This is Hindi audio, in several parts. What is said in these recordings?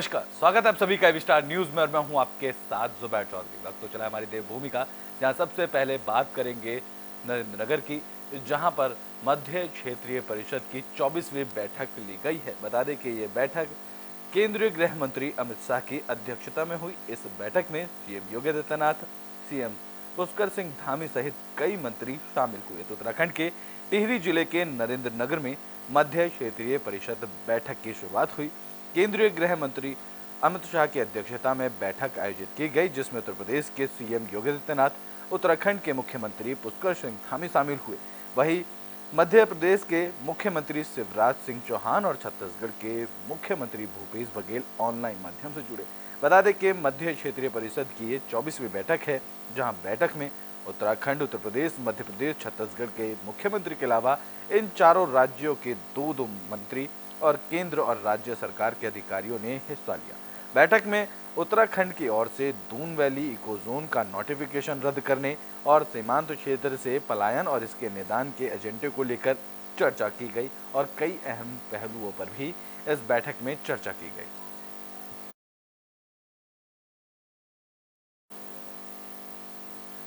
नमस्कार, स्वागत है आप सभी का स्टार न्यूज में और मैं हूं आपके साथ जुबैर चौधरी। वक्त तो चला हमारी देवभूमि का, जहां सबसे पहले बात करेंगे नरेंद्र नगर की, जहां पर मध्य क्षेत्रीय परिषद की 24वीं बैठक ली गई है। बता दें कि ये बैठक केंद्रीय गृह मंत्री अमित शाह की अध्यक्षता में हुई। इस बैठक में सीएम योगी आदित्यनाथ, सीएम पुष्कर सिंह धामी सहित कई मंत्री शामिल हुए। तो उत्तराखंड के टिहरी जिले के नरेंद्र नगर में मध्य क्षेत्रीय परिषद बैठक की शुरुआत हुई। केंद्रीय गृह मंत्री अमित शाह की अध्यक्षता में बैठक आयोजित की गई, जिसमें उत्तर प्रदेश के सीएम योगी आदित्यनाथ, उत्तराखंड के मुख्यमंत्री पुष्कर सिंह धामी शामिल हुए। वहीं मध्य प्रदेश के मुख्यमंत्री शिवराज सिंह चौहान और छत्तीसगढ़ के मुख्यमंत्री भूपेश बघेल ऑनलाइन माध्यम से जुड़े। बता दें कि मध्य क्षेत्रीय परिषद की ये 24वीं बैठक है, जहां बैठक में उत्तराखंड, उत्तर प्रदेश, मध्य प्रदेश, छत्तीसगढ़ के मुख्यमंत्री के अलावा इन चारों राज्यों के दो मंत्री और केंद्र और राज्य सरकार के अधिकारियों ने हिस्सा लिया। बैठक में उत्तराखंड की ओर से दून वैली इको जोन का नोटिफिकेशन रद्द करने और सीमांत क्षेत्र से पलायन और इसके निदान के एजेंडे को लेकर चर्चा की गई और कई अहम पहलुओं पर भी इस बैठक में चर्चा की गई।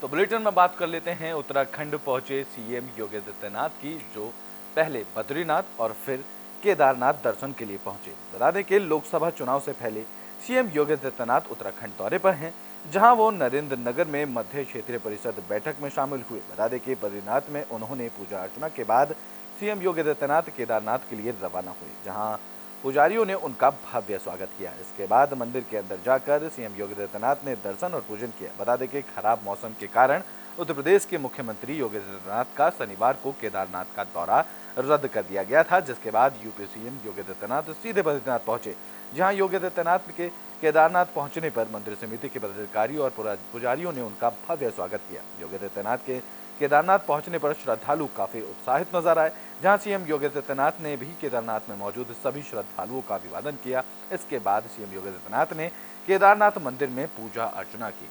तो बुलेटिन में बात कर लेते हैं उत्तराखंड पहुंचे सीएम योगी आदित्यनाथ की, जो पहले बद्रीनाथ और फिर केदारनाथ दर्शन के लिए पहुंचे। बता दें कि लोकसभा चुनाव से पहले सीएम योगी आदित्यनाथ उत्तराखंड दौरे पर हैं, जहां वो नरेंद्र नगर में मध्य क्षेत्रीय परिषद बैठक में शामिल हुए। बता दें कि बद्रीनाथ में उन्होंने पूजा अर्चना के बाद सीएम योगी आदित्यनाथ केदारनाथ के लिए रवाना हुए, जहां पुजारियों ने उनका भव्य स्वागत किया। इसके बाद मंदिर के अंदर जाकर सीएम योगी आदित्यनाथ ने दर्शन और पूजन किया। बता दें कि खराब मौसम के कारण उत्तर प्रदेश के मुख्यमंत्री योगी आदित्यनाथ का शनिवार को केदारनाथ का दौरा रद्द कर दिया गया था, जिसके बाद यूपी सीएम योगी आदित्यनाथ सीधे बद्रीनाथ पहुंचे, जहां योगी आदित्यनाथ के केदारनाथ पहुंचने पर मंदिर समिति के पदाधिकारियों और पुजारियों ने उनका भव्य स्वागत किया। योगी आदित्यनाथ के केदारनाथ पहुंचने पर श्रद्धालु काफी उत्साहित नजर आए, जहां सीएम योगी आदित्यनाथ ने भी केदारनाथ में मौजूद सभी श्रद्धालुओं का अभिवादन किया। इसके बाद सीएम योगी आदित्यनाथ ने केदारनाथ मंदिर में पूजा अर्चना की।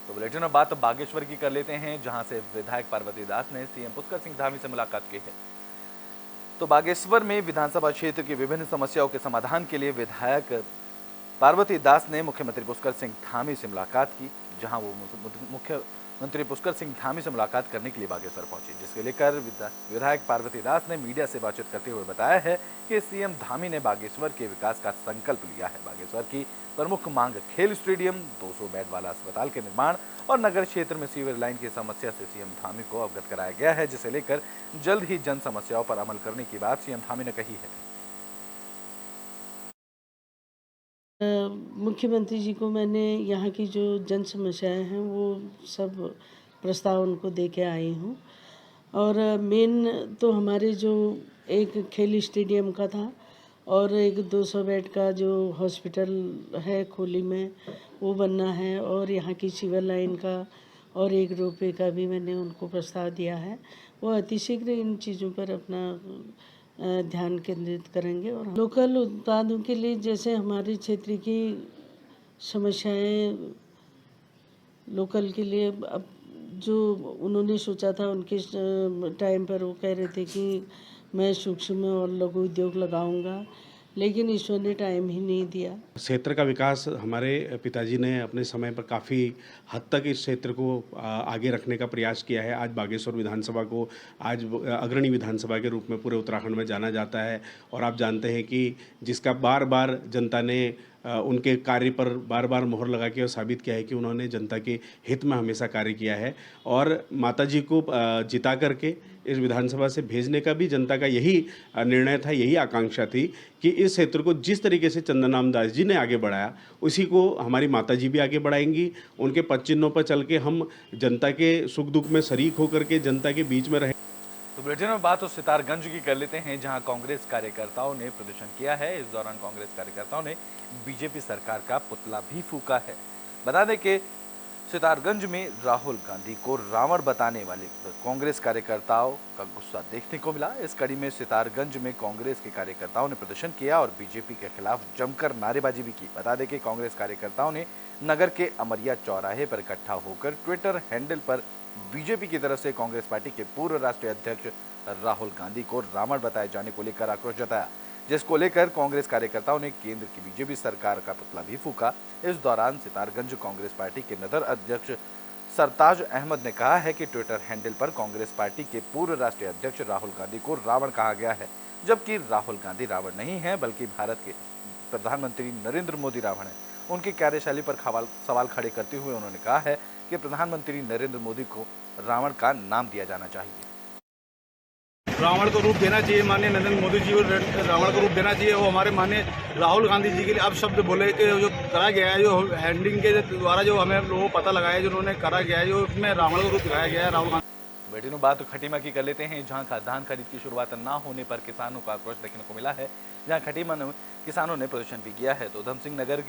तो बुलेटिन में बात बागेश्वर की कर लेते हैं, जहां से विधायक पार्वती दास ने सीएम पुष्कर सिंह धामी से मुलाकात की है। तो बागेश्वर में विधानसभा क्षेत्र की विभिन्न समस्याओं के समाधान के लिए विधायक पार्वती दास ने मुख्यमंत्री पुष्कर सिंह धामी से मुलाकात की, जहां वो मुख्यमंत्री पुष्कर सिंह धामी से मुलाकात करने के लिए बागेश्वर पहुंचे, जिसके लेकर विधायक पार्वती दास ने मीडिया से बातचीत करते हुए बताया है कि सीएम धामी ने बागेश्वर के विकास का संकल्प लिया है। बागेश्वर की प्रमुख मांग खेल स्टेडियम, 200 बेड वाला अस्पताल के निर्माण और नगर क्षेत्र में सीवर लाइन की समस्या से सीएम धामी को अवगत कराया गया है, जिसे लेकर जल्द ही जन समस्याओं पर अमल करने की बात सीएम धामी ने कही है। मुख्यमंत्री जी को मैंने यहाँ की जो जन समस्याएं हैं वो सब प्रस्ताव उनको दे के आई हूँ। और मेन तो हमारे जो एक खेल स्टेडियम का था और एक 200 बेड का जो हॉस्पिटल है खोली में वो बनना है, और यहाँ की सिविल लाइन का और 1 रुपये का भी मैंने उनको प्रस्ताव दिया है। वो अतिशीघ्र इन चीज़ों पर अपना ध्यान केंद्रित करेंगे। और लोकल उत्पादों के लिए जैसे हमारे क्षेत्र की समस्याएं लोकल के लिए अब जो उन्होंने सोचा था उनके टाइम पर वो कह रहे थे कि मैं सूक्ष्म और लघु उद्योग लगाऊंगा, लेकिन ईश्वर ने टाइम ही नहीं दिया। क्षेत्र का विकास हमारे पिताजी ने अपने समय पर काफ़ी हद तक इस क्षेत्र को आगे रखने का प्रयास किया है। आज बागेश्वर विधानसभा को आज अग्रणी विधानसभा के रूप में पूरे उत्तराखंड में जाना जाता है, और आप जानते हैं कि जिसका बार बार जनता ने उनके कार्य पर बार बार मोहर लगा के और साबित किया है कि उन्होंने जनता के हित में हमेशा कार्य किया है। और माताजी को जिता करके इस विधानसभा से भेजने का भी जनता का यही निर्णय था, यही आकांक्षा थी कि इस क्षेत्र को जिस तरीके से चंदन दास जी ने आगे बढ़ाया उसी को हमारी माताजी भी आगे बढ़ाएंगी। उनके पद चिन्हों पर चल के हम जनता के सुख दुख में शरीक होकर के जनता के बीच में रहे। तो बुलेटिन में बात उस सितारगंज की कर लेते हैं, जहां कांग्रेस कार्यकर्ताओं ने प्रदर्शन किया है। इस दौरान कांग्रेस कार्यकर्ताओं ने बीजेपी सरकार का पुतला भी फूंका है। बता दें कि सितारगंज में राहुल गांधी को रावण बताने वाले कांग्रेस कार्यकर्ताओं का गुस्सा देखने को मिला। इस कड़ी में सितारगंज में कांग्रेस के कार्यकर्ताओं ने प्रदर्शन किया और बीजेपी के खिलाफ जमकर नारेबाजी भी की। बता दें कि कांग्रेस कार्यकर्ताओं ने नगर के अमरिया चौराहे पर इकट्ठा होकर ट्विटर हैंडल पर बीजेपी की तरफ से कांग्रेस पार्टी के पूर्व राष्ट्रीय अध्यक्ष राहुल गांधी को रावण बताए जाने को लेकर आक्रोश जताया, जिसको लेकर कांग्रेस कार्यकर्ताओं ने केंद्र की बीजेपी सरकार का पुतला भी फूका। इस दौरान सितारगंज कांग्रेस पार्टी के नगर अध्यक्ष सरताज अहमद ने कहा है कि ट्विटर हैंडल पर कांग्रेस पार्टी के पूर्व राष्ट्रीय अध्यक्ष राहुल गांधी को रावण कहा गया है, जबकि राहुल गांधी रावण नहीं है बल्कि भारत के प्रधानमंत्री नरेंद्र मोदी रावण है। उनकी कार्यशैली पर सवाल खड़े करते हुए उन्होंने कहा है कि प्रधानमंत्री नरेंद्र मोदी को रावण का नाम दिया जाना चाहिए। रावण को रूप देना चाहिए, माननीय नरेंद्र मोदी जी को रावण को रूप देना चाहिए। वो हमारे माननीय राहुल गांधी जी के लिए अब शब्द बोले कि जो करा गया है, जो हैंडिंग के द्वारा जो हमें लोगों को पता लगाया, जो उन्होंने करा गया है, जो उसमें रावण को रूप दिखाया गया है राहुल गांधी। बेटियों बात खटीमा की कर लेते हैं, जहां धान खरीद की शुरुआत न होने पर किसानों का आक्रोश देखने को मिला है। जहां खटीमा में किसानों ने प्रदर्शन भी किया है तो उधम सिंह नगर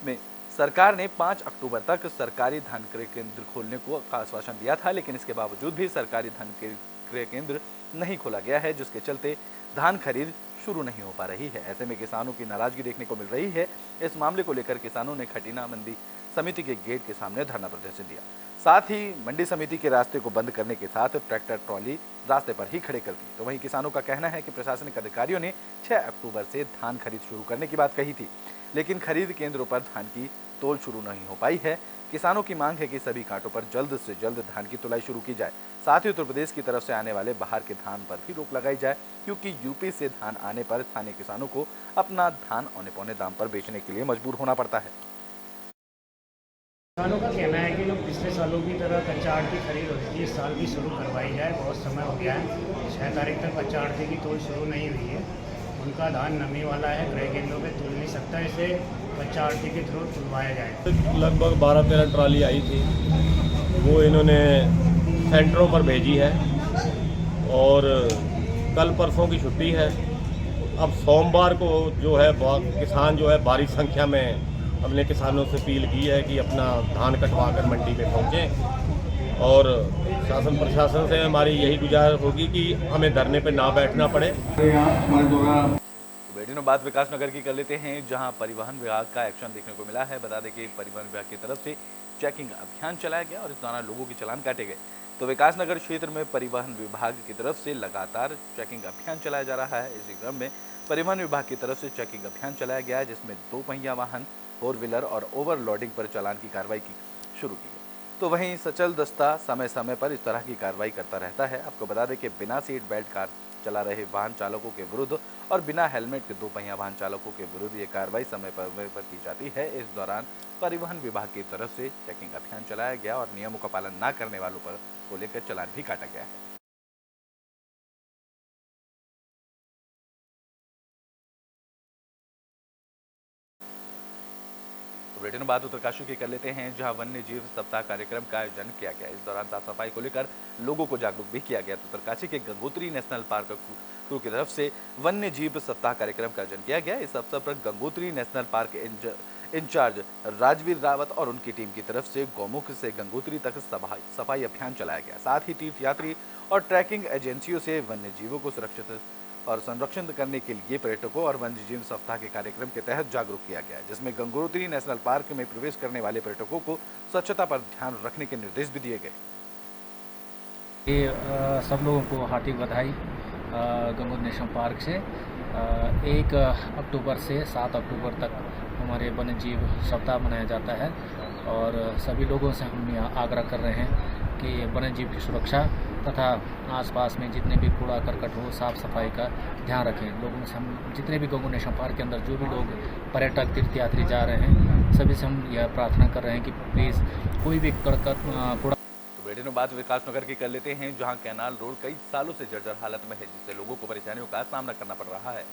में सरकार ने 5 अक्टूबर तक सरकारी धान क्रय केंद्र खोलने को आश्वासन दिया था, लेकिन इसके बावजूद भी सरकारी धान क्रय केंद्र नहीं खोला गया है, जिसके चलते धान खरीद शुरू नहीं हो पा रही है। ऐसे में किसानों की नाराजगी देखने को मिल रही है। इस मामले को लेकर किसानों ने खटीमा मंडी समिति के गेट के सामने धरना प्रदर्शन दिया। साथ ही मंडी समिति के रास्ते को बंद करने के साथ ट्रैक्टर ट्रॉली रास्ते पर ही खड़े कर दी। तो वहीं किसानों का कहना है कि प्रशासनिक अधिकारियों ने 6 अक्टूबर से धान खरीद शुरू करने की बात कही थी, लेकिन खरीद केंद्रों पर धान की तोल शुरू नहीं हो पाई है। किसानों की मांग है कि सभी कांटों पर जल्द से जल्द धान की तुलाई शुरू की जाए। साथ ही उत्तर प्रदेश की तरफ से आने वाले बाहर के धान पर भी रोक लगाई जाए, क्योंकि यूपी से धान आने पर स्थानीय किसानों को अपना धान औने पौने दाम पर बेचने के लिए मजबूर होना पड़ता है। किसानों का कहना है कि जो पिछले सालों की तरह कच्चा आड़ की खरीद होती थी, इस साल भी शुरू करवाई जाए। बहुत समय हो गया है, 6 तारीख तक कच्चा आड़ती की तोल शुरू नहीं हुई है। उनका धान नमी वाला है, क्रय केंद्रों पे तुल नहीं सकता, इसे कच्चा आड़ती के थ्रू तुलवाया जाए। लगभग 12-13 ट्राली आई थी, वो इन्होंने सेंटरों पर भेजी है और कल परसों की छुट्टी है। अब सोमवार को जो है किसान जो है भारी संख्या में हमने किसानों से अपील की है कि अपना धान कटवा कर मंडी में पहुँचें और शासन प्रशासन से हमारी यही गुजारिश होगी कि हमें धरने पर ना बैठना पड़े। बेटियों बात विकास नगर की कर लेते हैं, जहां परिवहन विभाग का एक्शन देखने को मिला है। बता दें कि परिवहन विभाग की तरफ से चेकिंग अभियान चलाया गया और इस दौरान लोगों के चालान काटे गए। तो विकास नगर क्षेत्र में परिवहन विभाग की तरफ से लगातार चेकिंग अभियान चलाया जा रहा है। इसी क्रम में परिवहन विभाग की तरफ से चेकिंग अभियान चलाया गया है, जिसमें 2 पहिया वाहन, 4 व्हीलर और ओवरलोडिंग पर चालान की कार्रवाई शुरू की गई। तो वहीं सचल दस्ता समय समय पर इस तरह की कार्रवाई करता रहता है। आपको बता दें कि बिना सीट बेल्ट कार चला रहे वाहन चालकों के विरुद्ध और बिना हेलमेट के 2 पहिया वाहन चालकों के विरुद्ध ये कार्रवाई समय पर की जाती है। इस दौरान परिवहन विभाग की तरफ से चेकिंग अभियान चलाया गया और नियमों का पालन न करने वालों पर को लेकर चालान भी काटा गया है। बुलेटिन बात उत्तरकाशी की कर लेते हैं, जहां वन्य जीव सप्ताह कार्यक्रम का आयोजन किया गया। इस दौरान साफ सफाई को लेकर लोगों को जागरूक भी किया गया। तो उत्तरकाशी के गंगोत्री नेशनल पार्क क्रू की तरफ से वन्य जीव सप्ताह कार्यक्रम का आयोजन किया गया। इस अवसर पर Gangotri national park incharge Rajveer Rawat और उनकी टीम की तरफ से गौमुख से गंगोत्री तक सफाई अभियान चलाया गया। साथ ही तीर्थयात्री और ट्रैकिंग एजेंसियों से वन्य जीवों को सुरक्षित और संरक्षण करने के लिए पर्यटकों और वन्यजीव सप्ताह के कार्यक्रम के तहत जागरूक किया गया, जिसमें गंगोत्री नेशनल पार्क में प्रवेश करने वाले पर्यटकों को स्वच्छता पर ध्यान रखने के निर्देश भी दिए गए। सब लोगों को हार्दिक बधाई। गंगोत्री नेशनल पार्क से 1 अक्टूबर से 7 अक्टूबर तक हमारे वन्यजीव सप्ताह मनाया जाता है और सभी लोगों से हम आग्रह कर रहे हैं कि वन्यजीव की सुरक्षा तथा आसपास में जितने भी कूड़ा करकट हो, साफ सफाई का ध्यान रखें। लोगों से हम जितने भी गंगोत्री नेशनल पार्क के अंदर जो भी लोग पर्यटक तीर्थयात्री जा रहे हैं, सभी से हम यह प्रार्थना कर रहे हैं कि प्लीज़ कोई भी कूड़ा। तो बेटे बात विकास नगर की कर लेते हैं, जहां कैनाल रोड कई सालों से जर्जर हालत में है, जिससे लोगों को परेशानियों का सामना करना पड़ रहा है।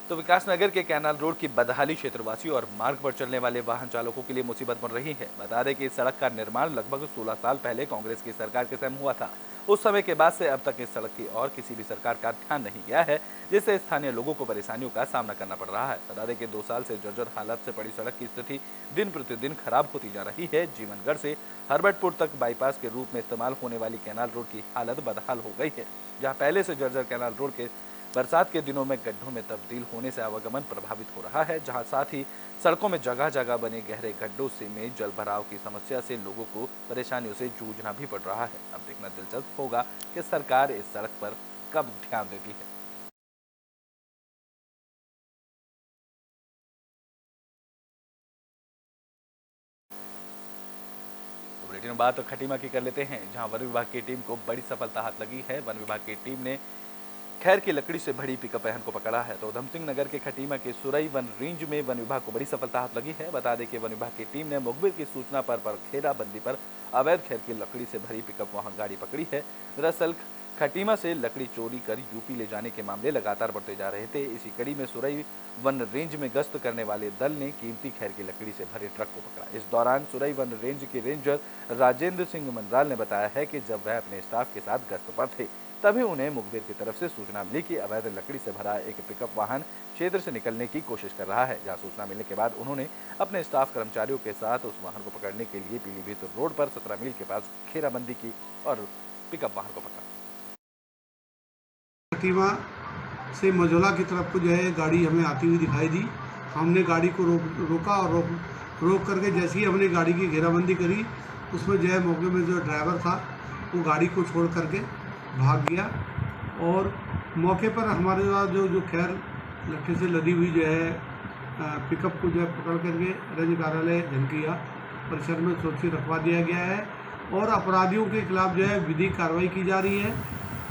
तो विकास नगर के कैनाल रोड की बदहाली क्षेत्रवासियों और मार्ग पर चलने वाले वाहन चालकों के लिए मुसीबत बन रही है। बता दें कि इस सड़क का निर्माण लगभग 16 साल पहले कांग्रेस की सरकार के समय हुआ था उस समय के बाद से अब तक इस सड़क की और किसी भी सरकार का ध्यान नहीं गया है, जिससे स्थानीय लोगों को परेशानियों का सामना करना पड़ रहा है। बता दें कि 2 साल से जर्जर हालत से पड़ी सड़क की स्थिति दिन प्रतिदिन खराब होती जा रही है। जीवनगढ़ से हरबटपुर तक बाईपास के रूप में इस्तेमाल होने वाली कैनाल रोड की हालत बदहाल हो गई है, जहाँ पहले से जर्जर कैनाल रोड के बरसात के दिनों में गड्ढों में तब्दील होने से आवागमन प्रभावित हो रहा है, जहां साथ ही सड़कों में जगह जगह बने गहरे गड्ढों से में जल भराव की समस्या से लोगों को परेशानियों से जूझना भी पड़ रहा है। अब देखना दिलचस्प होगा कि सरकार इस सड़क पर कब ध्यान देती है। बुलेटिन में बात खटीमा की कर लेते हैं, जहां वन विभाग की टीम को बड़ी सफलता हाथ लगी है। वन विभाग की टीम ने खैर की लकड़ी से भरी पिकअप वैन को पकड़ा है। तो उधम सिंह नगर के खटीमा के सुरई वन रेंज में वन विभाग को बड़ी सफलता हाथ लगी है। बता दें कि वन विभाग की टीम ने मुखबिर की सूचना पर खेरा बंदी पर अवैध खैर की लकड़ी से भरी पिकअप वाहन गाड़ी पकड़ी है। दरअसल खटीमा से लकड़ी चोरी कर यूपी ले जाने के मामले लगातार बढ़ते जा रहे थे। इसी कड़ी में सुरई वन रेंज में गश्त करने वाले दल ने कीमती खैर की लकड़ी से भरे ट्रक को पकड़ा। इस दौरान सुरई वन रेंज के रेंजर राजेंद्र सिंह मंडराल ने बताया है कि जब वह अपने स्टाफ के साथ गश्त पर थे, तभी उन्हें मुखबिर की तरफ से सूचना मिली कि अवैध लकड़ी से भरा एक पिकअप वाहन क्षेत्र से निकलने की कोशिश कर रहा है। जहां सूचना मिलने के बाद उन्होंने अपने स्टाफ कर्मचारियों के साथ उस वाहन को पकड़ने के लिए पीलीभीत रोड पर 17 मील के पास घेराबंदी की और पिकअप वाहन को पकड़ा। खटीमा से मझौला की तरफ को जो है गाड़ी हमें आती हुई दिखाई दी। हमने गाड़ी को रोका और रोक करके जैसे ही हमने गाड़ी की घेराबंदी करी, उसमें जो है मौके में जो ड्राइवर था वो गाड़ी को छोड़ करके भाग गया और मौके पर हमारे साथ जो खैर लट्ठे से लदी हुई जो है पिकअप को जो है पकड़ करके रेंज कार्यालय झनकिया परिसर में सुरक्षित रखवा दिया गया है और अपराधियों के खिलाफ जो है विधिक कार्रवाई की जा रही है।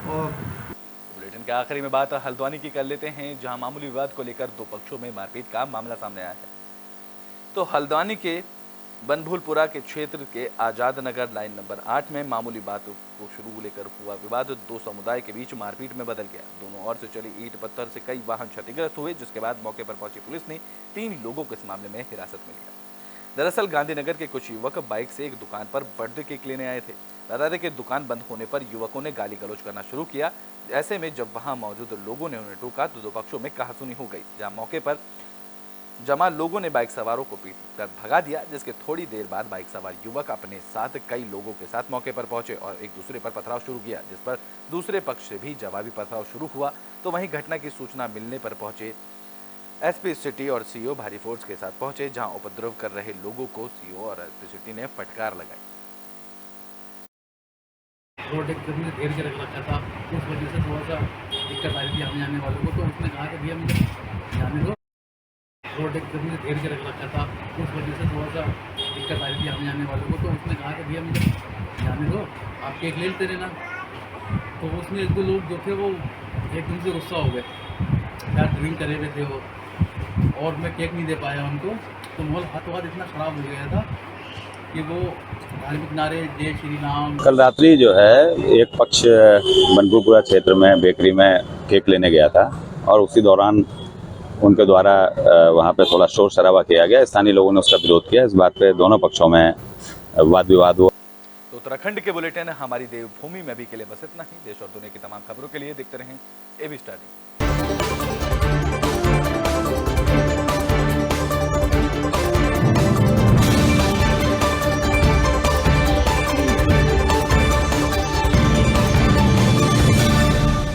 और बुलेटिन के आखिरी में बात हल्द्वानी की कर लेते हैं, जहां मामूली विवाद को लेकर 2 पक्षों में मारपीट का मामला सामने आया है। तो हल्द्वानी के बनभूलपुरा के क्षेत्र के आजाद नगर लाइन नंबर 8 में मामूली बात को शुरू लेकर हुआ विवाद 2 समुदाय के बीच मारपीट में बदल गया। दोनों ओर से चली ईंट पत्थर से कई वाहन क्षतिग्रस्त हुए, जिसके बाद मौके पर पहुंची पुलिस ने 3 लोगों को इस मामले में हिरासत में लिया। दरअसल गांधीनगर के कुछ युवक बाइक से एक दुकान पर बर्थडे केक लेने आए थे। बता दें कि दुकान बंद होने पर युवकों ने गाली गलौज करना शुरू किया। ऐसे में जब वहां मौजूद लोगों ने उन्हें टोका तो 2 पक्षों में कहासुनी हो गई, जहां मौके पर जमा लोगों ने बाइक सवारों को पीट कर भगा दिया, जिसके थोड़ी देर बाद बाइक सवार युवक अपने साथ कई लोगों के साथ मौके पर पहुंचे और एक दूसरे पर पथराव शुरू किया, जिस पर दूसरे पक्ष से भी जवाबी पथराव शुरू हुआ। तो वहीं घटना की सूचना मिलने पर पहुंचे एसपी सिटी और सीओ भारी फोर्स के साथ पहुंचे, जहां उपद्रव कर रहे लोगों को सीओ और एसपी सिटी ने फटकार लगाई। रोड एक देर से रखा था, उस वजह से थोड़ा सा दिक्कत आ रही थी आने जाने वालों को। तो उसने कहा कि भैया मुझे जाने दो, रोड एक देर से रखा था, उस वजह से थोड़ा सा दिक्कत आ रही थी आने जाने वालों को। तो उसने कहा कि भैया मुझे जाने दो, आप केक ले लेते रहना। तो उसमें 1-2 लोग जो थे वो एकदम से गुस्सा हो गए, यार ड्रिंक करे हुए थे वो, और मैं केक नहीं दे पाया उनको। तो माहौल हाथों हाथ इतना ख़राब हो गया था कि वो धार्मिक नारे जय श्री राम। कल रात्रि जो है एक पक्ष बनभूलपुरा क्षेत्र में बेकरी में केक लेने गया था और उसी दौरान उनके द्वारा वहां पे थोड़ा शोर शराबा किया गया। स्थानीय लोगों ने उसका विरोध किया। इस बात पे दोनों पक्षों में वाद विवाद हुआ। तो उत्तराखंड के बुलेटिन हमारी देवभूमि में भी के लिए बस इतना ही। देश और दुनिया की तमाम खबरों के लिए देखते रहें एबी स्टार।